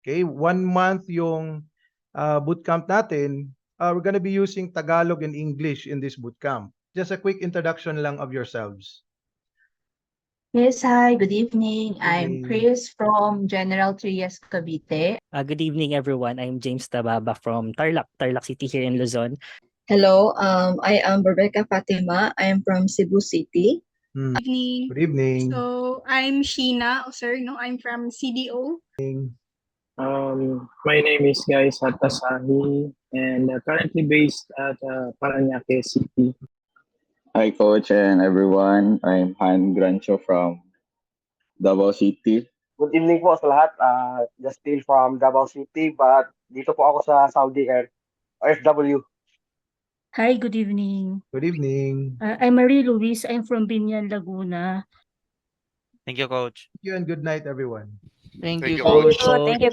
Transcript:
Okay, 1 month yung bootcamp natin. We're gonna be using Tagalog and English in this bootcamp. Just a quick introduction lang of yourselves. Yes, hi, good evening. I'm Evening. Chris from General Trias, Cavite. Good evening, everyone. I'm James Tababa from Tarlac City here in Luzon. Hello, I am Rebecca Fatima. I am from Cebu City. Evening. Good evening. So I'm Sheena Oserno. I'm from CDO. My name is Guy Satasahi and currently based at Parañaque City. Hi, Coach and everyone. I'm Han Grancho from Davao City. Good evening po sa lahat. Justin from Davao City, but dito po ako sa Saudi Air, OFW. Hi, good evening. Good evening. I'm Marie Luis. I'm from Binyan, Laguna. Thank you, Coach. Thank you and good night, everyone. Thank Thank you, you, Coach. Coach. Thank you.